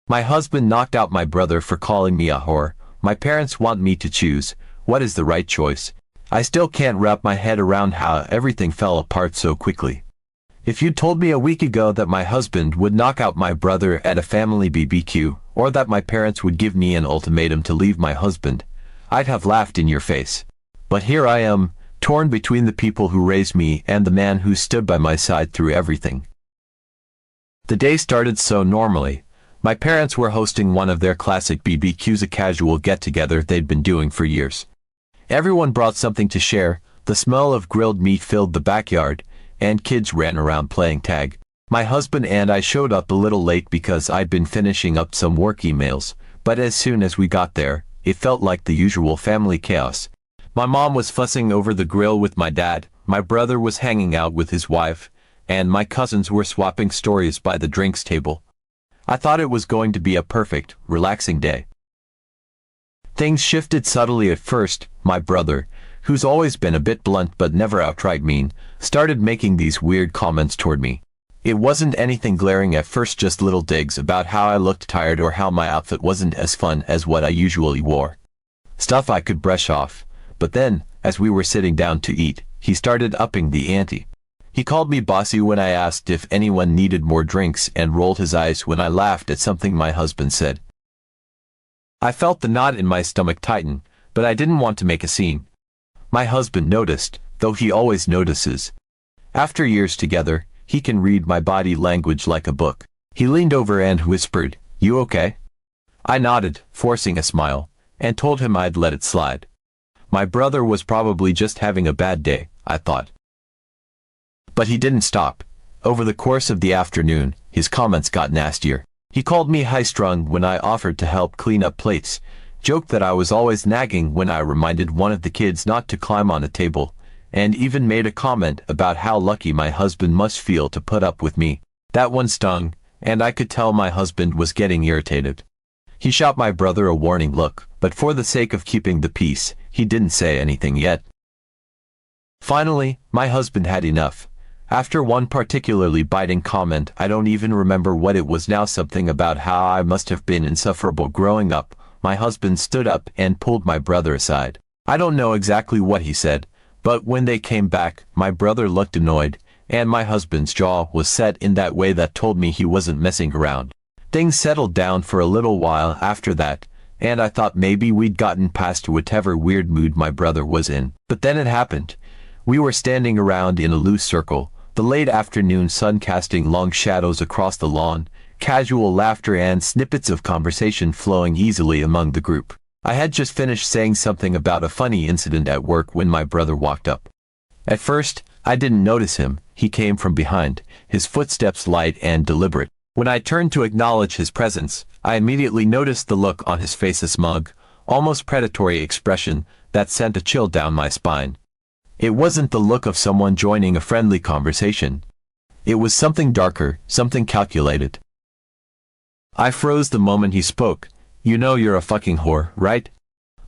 My husband knocked out my brother for calling me a whore. My parents want me to choose what is the right choice. I still can't wrap my head around how everything fell apart so quickly. If you'd told me a week ago that my husband would knock out my brother at a family BBQ, or that my parents would give me an ultimatum to leave my husband, I'd have laughed in your face. But here I am, torn between the people who raised me and the man who stood by my side through everything. The day started so normally. My parents were hosting one of their classic BBQs, a casual get-together they'd been doing for years. Everyone brought something to share, the smell of grilled meat filled the backyard, and kids ran around playing tag. My husband and I showed up a little late because I'd been finishing up some work emails, but as soon as we got there, it felt like the usual family chaos. My mom was fussing over the grill with my dad, my brother was hanging out with his wife, and my cousins were swapping stories by the drinks table. I thought it was going to be a perfect, relaxing day. Things shifted subtly at first. My brother, who's always been a bit blunt but never outright mean, started making these weird comments toward me. It wasn't anything glaring at first, just little digs about how I looked tired or how my outfit wasn't as fun as what I usually wore. Stuff I could brush off. But then, as we were sitting down to eat, he started upping the ante. He called me bossy when I asked if anyone needed more drinks and rolled his eyes when I laughed at something my husband said. I felt the knot in my stomach tighten, but I didn't want to make a scene. My husband noticed, though he always notices. After years together, he can read my body language like a book. He leaned over and whispered, "You okay?" I nodded, forcing a smile, and told him I'd let it slide. My brother was probably just having a bad day, I thought. But he didn't stop. Over the course of the afternoon, his comments got nastier. He called me high-strung when I offered to help clean up plates, joked that I was always nagging when I reminded one of the kids not to climb on a table, and even made a comment about how lucky my husband must feel to put up with me. That one stung, and I could tell my husband was getting irritated. He shot my brother a warning look, but for the sake of keeping the peace, he didn't say anything yet. Finally, my husband had enough. After one particularly biting comment, I don't even remember what it was now, something about how I must have been insufferable growing up, my husband stood up and pulled my brother aside. I don't know exactly what he said, but when they came back, my brother looked annoyed, and my husband's jaw was set in that way that told me he wasn't messing around. Things settled down for a little while after that, and I thought maybe we'd gotten past whatever weird mood my brother was in. But then it happened. We were standing around in a loose circle, the late afternoon sun casting long shadows across the lawn, casual laughter and snippets of conversation flowing easily among the group. I had just finished saying something about a funny incident at work when my brother walked up. At first, I didn't notice him. He came from behind, his footsteps light and deliberate. When I turned to acknowledge his presence, I immediately noticed the look on his face, a smug, almost predatory expression that sent a chill down my spine. It wasn't the look of someone joining a friendly conversation. It was something darker, something calculated. I froze the moment he spoke. "You know you're a fucking whore, right?"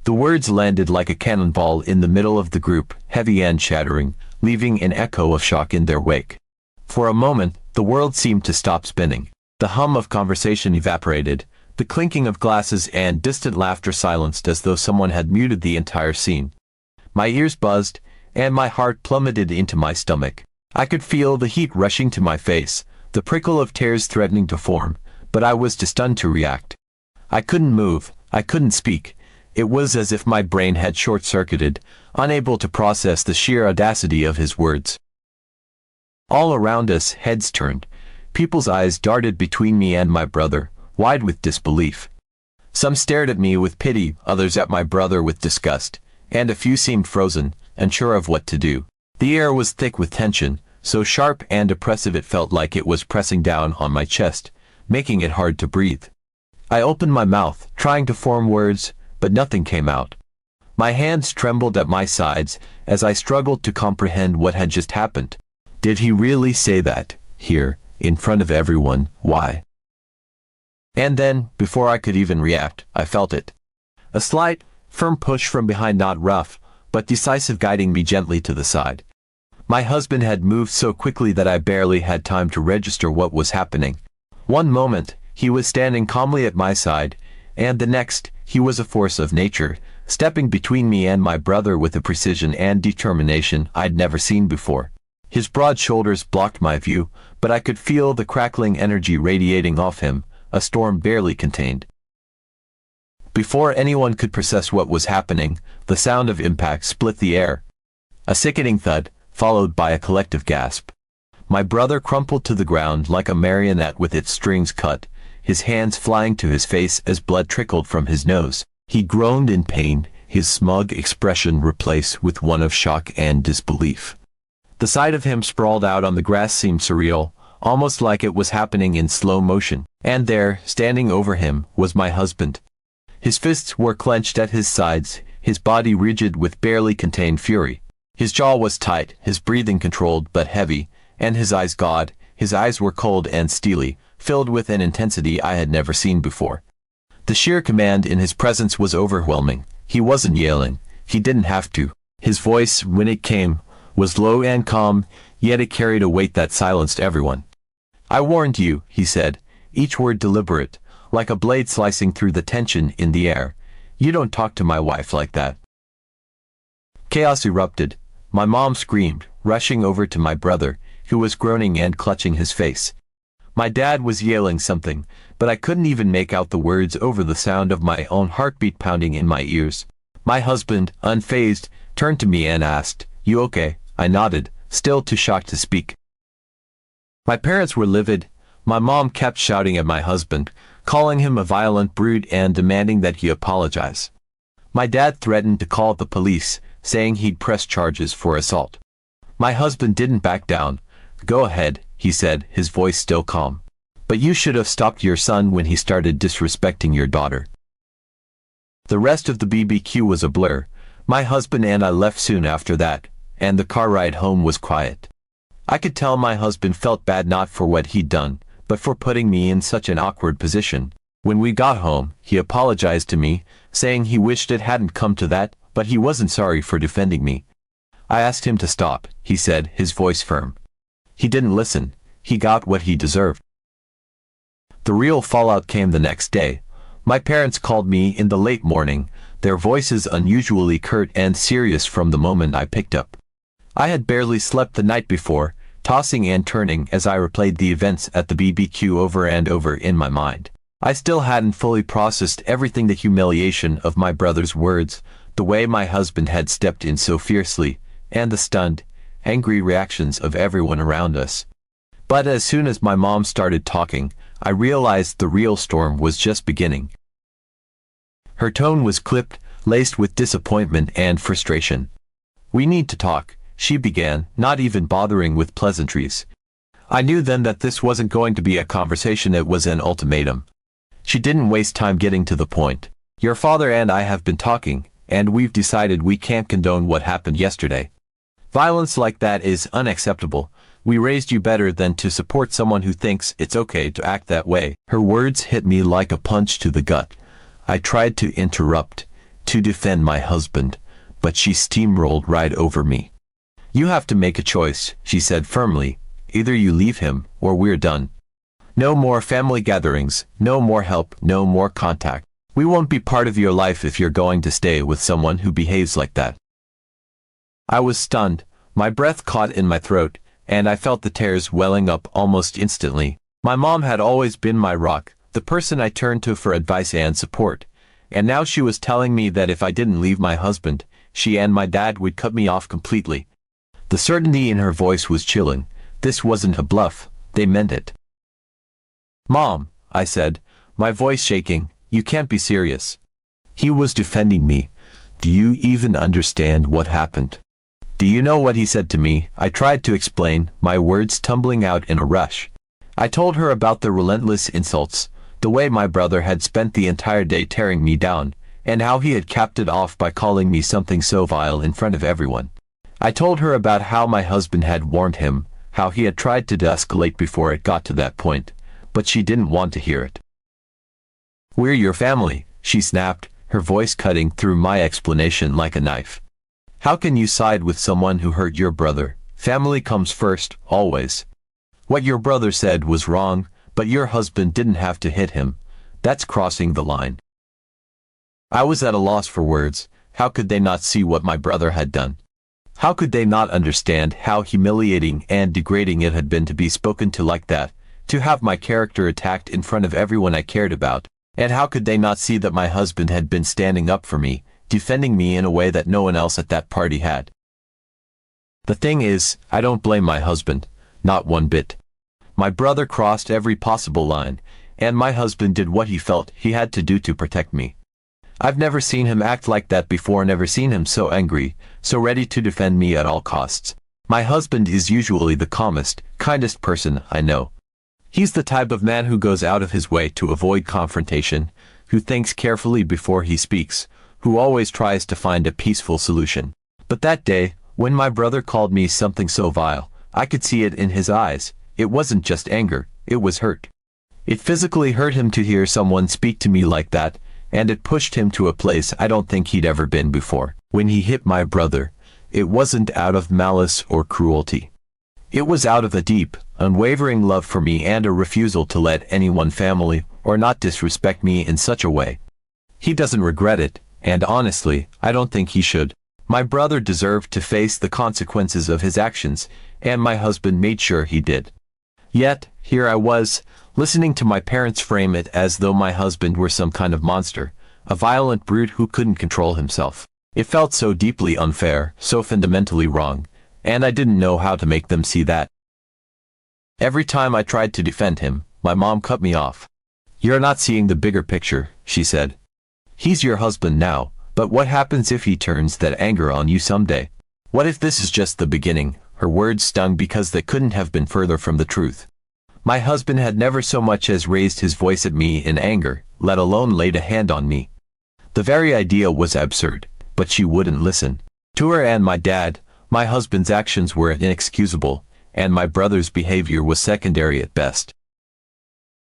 The words landed like a cannonball in the middle of the group, heavy and shattering, leaving an echo of shock in their wake. For a moment, the world seemed to stop spinning. The hum of conversation evaporated, the clinking of glasses and distant laughter silenced as though someone had muted the entire scene. My ears buzzed, and my heart plummeted into my stomach. I could feel the heat rushing to my face, the prickle of tears threatening to form, but I was too stunned to react. I couldn't move, I couldn't speak. It was as if my brain had short-circuited, unable to process the sheer audacity of his words. All around us, heads turned. People's eyes darted between me and my brother, wide with disbelief. Some stared at me with pity, others at my brother with disgust, and a few seemed frozen, unsure of what to do. The air was thick with tension, so sharp and oppressive it felt like it was pressing down on my chest, making it hard to breathe. I opened my mouth, trying to form words, but nothing came out. My hands trembled at my sides as I struggled to comprehend what had just happened. Did he really say that, here, in front of everyone? Why? And then, before I could even react, I felt it. A slight, firm push from behind, not rough, but decisive, guiding me gently to the side. My husband had moved so quickly that I barely had time to register what was happening. One moment, he was standing calmly at my side, and the next, he was a force of nature, stepping between me and my brother with a precision and determination I'd never seen before. His broad shoulders blocked my view, but I could feel the crackling energy radiating off him, a storm barely contained. Before anyone could process what was happening, the sound of impact split the air. A sickening thud, followed by a collective gasp. My brother crumpled to the ground like a marionette with its strings cut, his hands flying to his face as blood trickled from his nose. He groaned in pain, his smug expression replaced with one of shock and disbelief. The sight of him sprawled out on the grass seemed surreal, almost like it was happening in slow motion. And there, standing over him, was my husband. His fists were clenched at his sides, his body rigid with barely contained fury. His jaw was tight, his breathing controlled but heavy, and his eyes God. His eyes were cold and steely, filled with an intensity I had never seen before. The sheer command in his presence was overwhelming. He wasn't yelling. He didn't have to. His voice, when it came, was low and calm, yet it carried a weight that silenced everyone. "I warned you," he said, each word deliberate, like a blade slicing through the tension in the air. "You don't talk to my wife like that." Chaos erupted. My mom screamed, rushing over to my brother, who was groaning and clutching his face. My dad was yelling something, but I couldn't even make out the words over the sound of my own heartbeat pounding in my ears. My husband, unfazed, turned to me and asked, "You okay?" I nodded, still too shocked to speak. My parents were livid. My mom kept shouting at my husband, calling him a violent brute and demanding that he apologize. My dad threatened to call the police, saying he'd press charges for assault. My husband didn't back down. "Go ahead," he said, his voice still calm. "But you should have stopped your son when he started disrespecting your daughter." The rest of the BBQ was a blur. My husband and I left soon after that, and the car ride home was quiet. I could tell my husband felt bad not for what he'd done, but for putting me in such an awkward position. When we got home, he apologized to me, saying he wished it hadn't come to that, but he wasn't sorry for defending me. I asked him to stop, he said, his voice firm. He didn't listen. He got what he deserved. The real fallout came the next day. My parents called me in the late morning, their voices unusually curt and serious from the moment I picked up. I had barely slept the night before, tossing and turning as I replayed the events at the BBQ over and over in my mind. I still hadn't fully processed everything: the humiliation of my brother's words, the way my husband had stepped in so fiercely, and the stunned, angry reactions of everyone around us. But as soon as my mom started talking, I realized the real storm was just beginning. Her tone was clipped, laced with disappointment and frustration. "We need to talk," she began, not even bothering with pleasantries. I knew then that this wasn't going to be a conversation, it was an ultimatum. She didn't waste time getting to the point. "Your father and I have been talking, and we've decided we can't condone what happened yesterday. Violence like that is unacceptable. We raised you better than to support someone who thinks it's okay to act that way." Her words hit me like a punch to the gut. I tried to interrupt, to defend my husband, but she steamrolled right over me. "You have to make a choice," she said firmly. "Either you leave him, or we're done. No more family gatherings, no more help, no more contact. We won't be part of your life if you're going to stay with someone who behaves like that." I was stunned. My breath caught in my throat, and I felt the tears welling up almost instantly. My mom had always been my rock, the person I turned to for advice and support. And now she was telling me that if I didn't leave my husband, she and my dad would cut me off completely. The certainty in her voice was chilling. This wasn't a bluff, they meant it. "Mom," I said, my voice shaking, "you can't be serious." He was defending me. "Do you even understand what happened? Do you know what he said to me?" I tried to explain, my words tumbling out in a rush. I told her about the relentless insults, the way my brother had spent the entire day tearing me down, and how he had capped it off by calling me something so vile in front of everyone. I told her about how my husband had warned him, how he had tried to de-escalate before it got to that point, but she didn't want to hear it. "We're your family," she snapped, her voice cutting through my explanation like a knife. "How can you side with someone who hurt your brother? Family comes first, always. What your brother said was wrong, But your husband didn't have to hit him. That's crossing the line. I was at a loss for words. How could they not see what my brother had done? How could they not understand how humiliating and degrading it had been to be spoken to like that, to have my character attacked in front of everyone I cared about? And how could they not see that my husband had been standing up for me, defending me in a way that no one else at that party had? The thing is, I don't blame my husband, not one bit. My brother crossed every possible line, and my husband did what he felt he had to do to protect me. I've never seen him act like that before, never seen him so angry, so ready to defend me at all costs. My husband is usually the calmest, kindest person I know. He's the type of man who goes out of his way to avoid confrontation, who thinks carefully before he speaks, who always tries to find a peaceful solution. But that day, when my brother called me something so vile, I could see it in his eyes. It wasn't just anger, it was hurt. It physically hurt him to hear someone speak to me like that, and it pushed him to a place I don't think he'd ever been before. When he hit my brother, it wasn't out of malice or cruelty. It was out of a deep, unwavering love for me and a refusal to let anyone, family or not, disrespect me in such a way. He doesn't regret it, and honestly, I don't think he should. My brother deserved to face the consequences of his actions, and my husband made sure he did. Yet, here I was, listening to my parents frame it as though my husband were some kind of monster, a violent brute who couldn't control himself. It felt so deeply unfair, so fundamentally wrong, and I didn't know how to make them see that. Every time I tried to defend him, my mom cut me off. "You're not seeing the bigger picture," she said. "He's your husband now, but what happens if he turns that anger on you someday? What if this is just the beginning?" Her words stung because they couldn't have been further from the truth. My husband had never so much as raised his voice at me in anger, let alone laid a hand on me. The very idea was absurd, but she wouldn't listen. To her and my dad, my husband's actions were inexcusable, and my brother's behavior was secondary at best.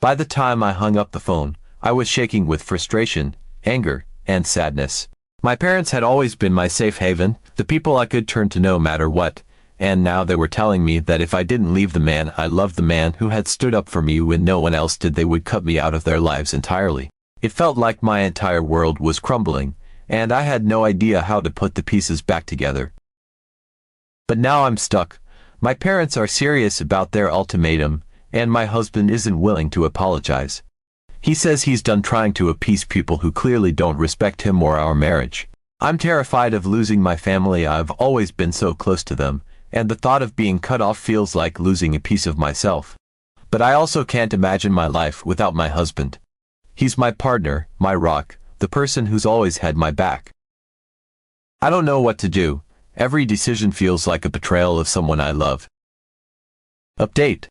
By the time I hung up the phone, I was shaking with frustration, anger, and sadness. My parents had always been my safe haven, the people I could turn to no matter what, and now they were telling me that if I didn't leave the man I loved, the man who had stood up for me when no one else did, they would cut me out of their lives entirely. It felt like my entire world was crumbling, and I had no idea how to put the pieces back together. But now I'm stuck. My parents are serious about their ultimatum, and my husband isn't willing to apologize. He says he's done trying to appease people who clearly don't respect him or our marriage. I'm terrified of losing my family. I've always been so close to them, and the thought of being cut off feels like losing a piece of myself. But I also can't imagine my life without my husband. He's my partner, my rock, the person who's always had my back. I don't know what to do. Every decision feels like a betrayal of someone I love. Update.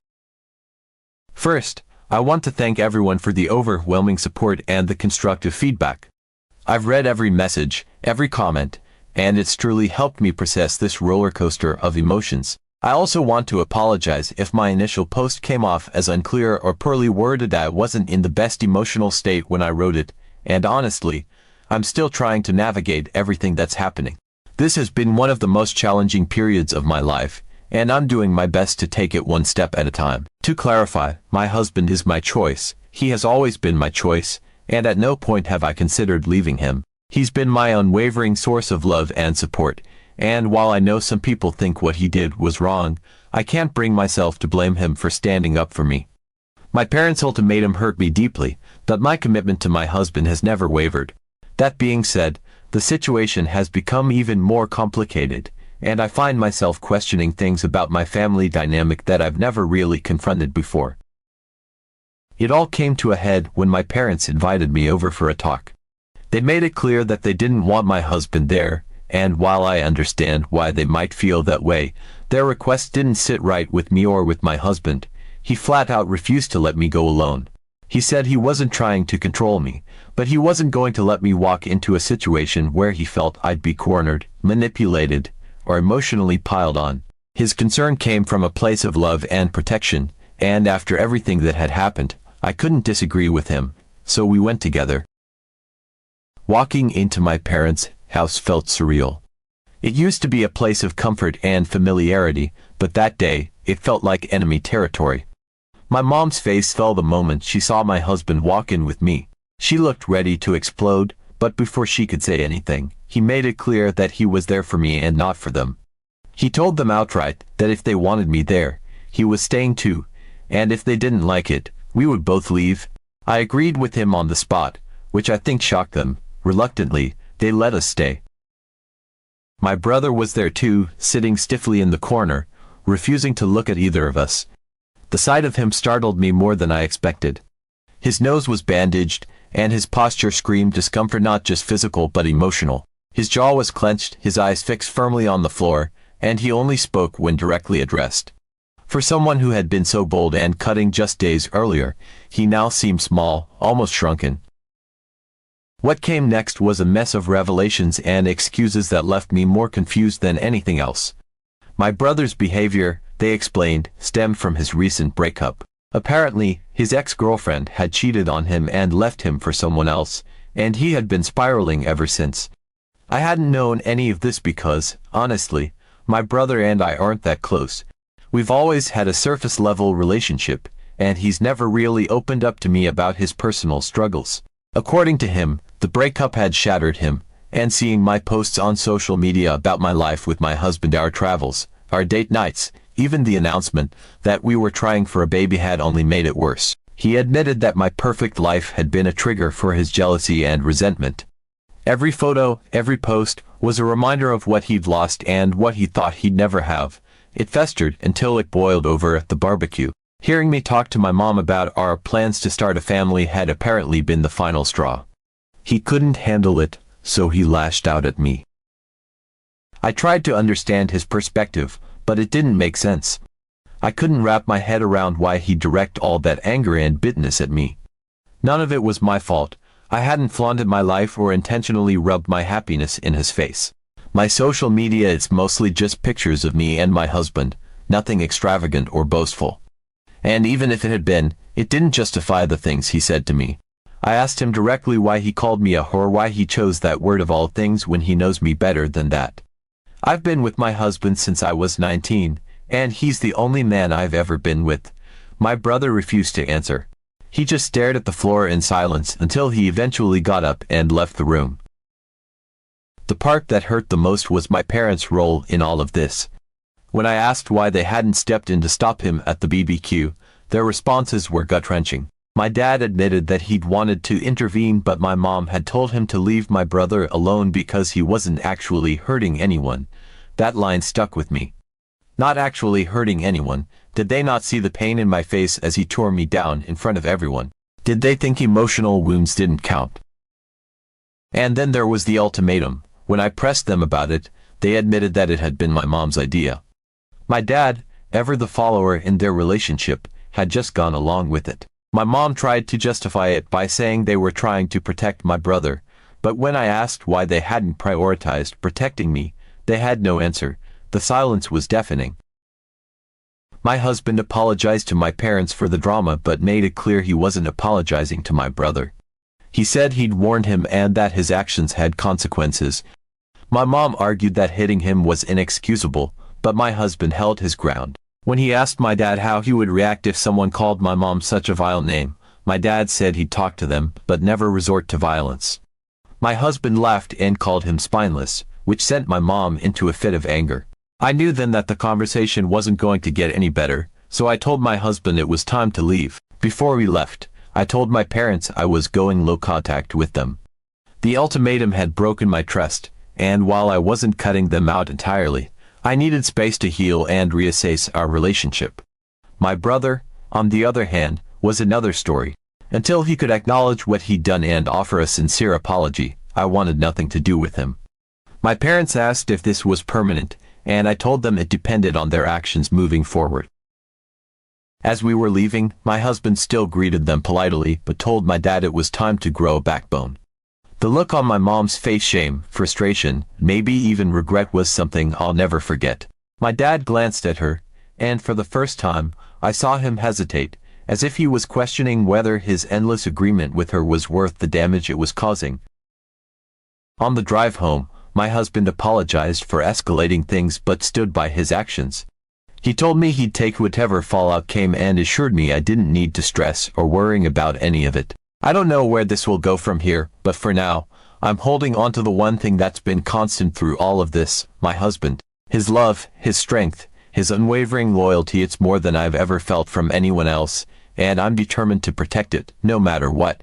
First, I want to thank everyone for the overwhelming support and the constructive feedback. I've read every message, every comment, and it's truly helped me process this roller coaster of emotions. I also want to apologize if my initial post came off as unclear or poorly worded. I wasn't in the best emotional state when I wrote it, and honestly, I'm still trying to navigate everything that's happening. This has been one of the most challenging periods of my life, and I'm doing my best to take it one step at a time. To clarify, my husband is my choice. He has always been my choice, and at no point have I considered leaving him. He's been my unwavering source of love and support, and while I know some people think what he did was wrong, I can't bring myself to blame him for standing up for me. My parents' ultimatum hurt me deeply, but my commitment to my husband has never wavered. That being said, the situation has become even more complicated, and I find myself questioning things about my family dynamic that I've never really confronted before. It all came to a head when my parents invited me over for a talk. They made it clear that they didn't want my husband there, and while I understand why they might feel that way, their request didn't sit right with me or with my husband. He flat out refused to let me go alone. He said he wasn't trying to control me, but he wasn't going to let me walk into a situation where he felt I'd be cornered, manipulated, or emotionally piled on. His concern came from a place of love and protection, and after everything that had happened, I couldn't disagree with him, so we went together. Walking into my parents' house felt surreal. It used to be a place of comfort and familiarity, but that day, it felt like enemy territory. My mom's face fell the moment she saw my husband walk in with me. She looked ready to explode, but before she could say anything, he made it clear that he was there for me and not for them. He told them outright that if they wanted me there, he was staying too, and if they didn't like it, we would both leave. I agreed with him on the spot, which I think shocked them. Reluctantly, they let us stay. My brother was there too, sitting stiffly in the corner, refusing to look at either of us. The sight of him startled me more than I expected. His nose was bandaged, and his posture screamed discomfort, not just physical but emotional. His jaw was clenched, his eyes fixed firmly on the floor, and he only spoke when directly addressed. For someone who had been so bold and cutting just days earlier, he now seemed small, almost shrunken. What came next was a mess of revelations and excuses that left me more confused than anything else. My brother's behavior, they explained, stemmed from his recent breakup. Apparently, his ex-girlfriend had cheated on him and left him for someone else, and he had been spiraling ever since. I hadn't known any of this because, honestly, my brother and I aren't that close. We've always had a surface-level relationship, and he's never really opened up to me about his personal struggles. According to him, the breakup had shattered him, and seeing my posts on social media about my life with my husband, our travels, our date nights, even the announcement that we were trying for a baby had only made it worse. He admitted that my perfect life had been a trigger for his jealousy and resentment. Every photo, every post, was a reminder of what he'd lost and what he thought he'd never have. It festered until it boiled over at the barbecue. Hearing me talk to my mom about our plans to start a family had apparently been the final straw. He couldn't handle it, so he lashed out at me. I tried to understand his perspective, but it didn't make sense. I couldn't wrap my head around why he'd direct all that anger and bitterness at me. None of it was my fault. I hadn't flaunted my life or intentionally rubbed my happiness in his face. My social media is mostly just pictures of me and my husband, nothing extravagant or boastful. And even if it had been, it didn't justify the things he said to me. I asked him directly why he called me a whore, why he chose that word of all things when he knows me better than that. I've been with my husband since I was 19, and he's the only man I've ever been with. My brother refused to answer. He just stared at the floor in silence until he eventually got up and left the room. The part that hurt the most was my parents' role in all of this. When I asked why they hadn't stepped in to stop him at the BBQ, their responses were gut-wrenching. My dad admitted that he'd wanted to intervene, but my mom had told him to leave my brother alone because he wasn't actually hurting anyone. That line stuck with me. Not actually hurting anyone. Did they not see the pain in my face as he tore me down in front of everyone? Did they think emotional wounds didn't count? And then there was the ultimatum. When I pressed them about it, they admitted that it had been my mom's idea. My dad, ever the follower in their relationship, had just gone along with it. My mom tried to justify it by saying they were trying to protect my brother, but when I asked why they hadn't prioritized protecting me, they had no answer. The silence was deafening. My husband apologized to my parents for the drama but made it clear he wasn't apologizing to my brother. He said he'd warned him and that his actions had consequences. My mom argued that hitting him was inexcusable, but my husband held his ground. When he asked my dad how he would react if someone called my mom such a vile name, my dad said he'd talk to them, but never resort to violence. My husband laughed and called him spineless, which sent my mom into a fit of anger. I knew then that the conversation wasn't going to get any better, so I told my husband it was time to leave. Before we left, I told my parents I was going low contact with them. The ultimatum had broken my trust, and while I wasn't cutting them out entirely, I needed space to heal and reassess our relationship. My brother, on the other hand, was another story. Until he could acknowledge what he'd done and offer a sincere apology, I wanted nothing to do with him. My parents asked if this was permanent, and I told them it depended on their actions moving forward. As we were leaving, my husband still greeted them politely but told my dad it was time to grow a backbone. The look on my mom's face, shame, frustration, maybe even regret, was something I'll never forget. My dad glanced at her, and for the first time, I saw him hesitate, as if he was questioning whether his endless agreement with her was worth the damage it was causing. On the drive home, my husband apologized for escalating things but stood by his actions. He told me he'd take whatever fallout came and assured me I didn't need to stress or worrying about any of it. I don't know where this will go from here, but for now, I'm holding on to the one thing that's been constant through all of this, my husband. His love, his strength, his unwavering loyalty, it's more than I've ever felt from anyone else, and I'm determined to protect it, no matter what.